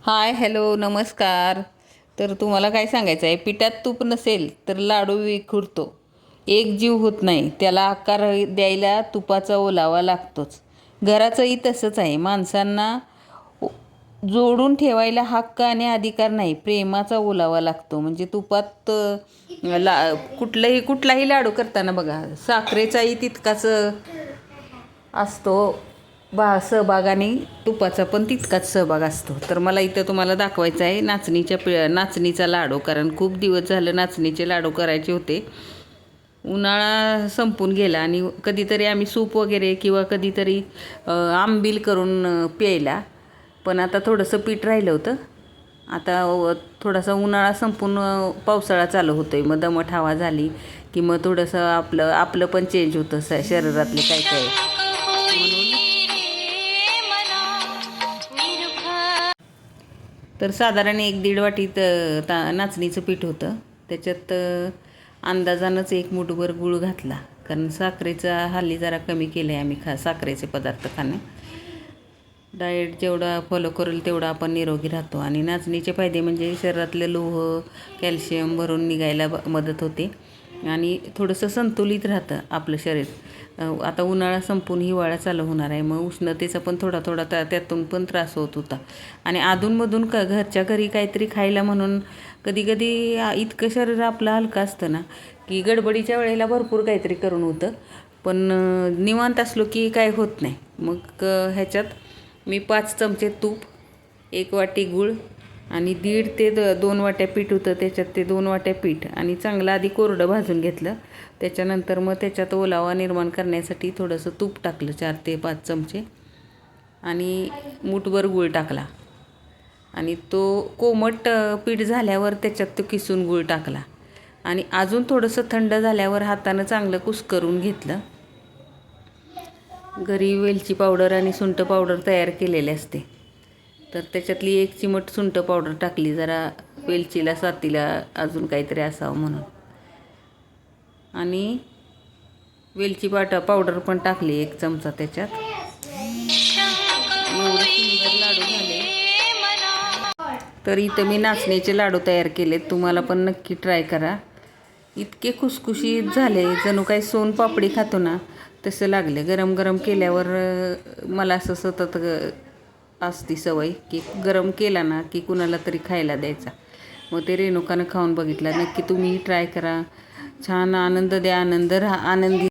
Hi hello नमस्कार. तर तुम्हाला काय सांगायचं आहे, पिठात तूप नसेल तर लाडू विखुरतो. एक जीव होत नाही, त्याला आकार द्यायला तुपाचा ओलावा लागतोच. घराचंही तसंच आहे. माणसांना जोडून ठेवायला हक्क आणि अधिकार नाही, प्रेमाचा ओलावा लागतो. म्हणजे तुपात कुठलाही लाडू करताना बघा, साखरेचाही तितकाच असतो सहभाग आणि तुपाचा पण तितकाच सहभाग असतो. तर मला इथं तुम्हाला दाखवायचं आहे नाचणीचा लाडू, कारण खूप दिवस झालं नाचणीचे लाडू करायचे होते. उन्हाळा संपून गेला आणि कधीतरी आम्ही सूप वगैरे किंवा कधीतरी आंबील करून प्यायला. पण आता थोडंसं पीठ राहिलं होतं. आता थोडासा उन्हाळा संपून पावसाळा चालू होतो आहे. मग दमट हवा झाली की मग थोडंसं आपलं पण चेंज होतं शरीरातले काय काय. तर साधारण 1-1.5 वाटी नाचणीचं पीठ होतं. त्याच्यात अंदाजानंच 1 मूठभर गूळ घातला, कारण साखरेचा हल्ली जरा कमी केलं आहे आम्ही साखरेचे पदार्थ खाणं. डाएट जेवढा फॉलो करेल तेवढा आपण निरोगी राहतो. आणि नाचणीचे फायदे म्हणजे शरीरातलं लोह कॅल्शियम भरून निघायला मदत होते आणि थोडंसं संतुलित राहतं आपलं शरीर. आता उन्हाळा संपून हिवाळा चालू होणार आहे, मग उष्णतेचा पण थोडा त्यातून पण त्रास होत होता. आणि अधूनमधून घरच्या घरी काहीतरी खायला म्हणून कधी कधी इतकं शरीर आपलं हलकं असतं ना, की गडबडीच्या वेळेला भरपूर काहीतरी करून होतं. पण निवांत असलो की काय होत नाही. मग ह्याच्यात मी 5 चमचे तूप, 1 वाटी गूळ आणि 1.5 ते 2 वाट्या पीठ होतं, त्याच्यात ते 2 वाट्या पीठ आणि चांगलं आधी कोरडं भाजून घेतलं. त्याच्यानंतर मग त्याच्यात ओलावा निर्माण करण्यासाठी थोडंसं तूप टाकलं, 4 ते 5 चमचे, आणि मूठभर गूळ टाकला. आणि तो कोमट पीठ झाल्यावर त्याच्यात तो किसून गूळ टाकला आणि अजून थोडंसं थंड झाल्यावर हातानं चांगलं कुस्करून घेतलं. घरी वेलची पावडर आणि सुंठ पावडर तयार केलेले असते, तर त्याच्यातली 1 चिमट सुंठ पावडर टाकली, जरा वेलचीला साथीला अजून काहीतरी असावं म्हणून. आणि वेलची पावडर पण टाकली 1 चमचा त्याच्यात. एवढे सुंदर लाडू झाले. तर इथं मी नाचणीचे लाडू तयार केलेत, तुम्हाला पण नक्की ट्राय करा. इतके खुसखुशीत झाले, जणू काही सोनपापडी खातो ना तसं लागले. गरम गरम केल्यावर मला असं सतत असती सवय की गरम केला ना की कुणाला तरी खायला द्यायचा. मग ते रेणुकानं खाऊन बघितला. नक्की तुम्ही ट्राय करा. छान आनंद द्या, आनंदी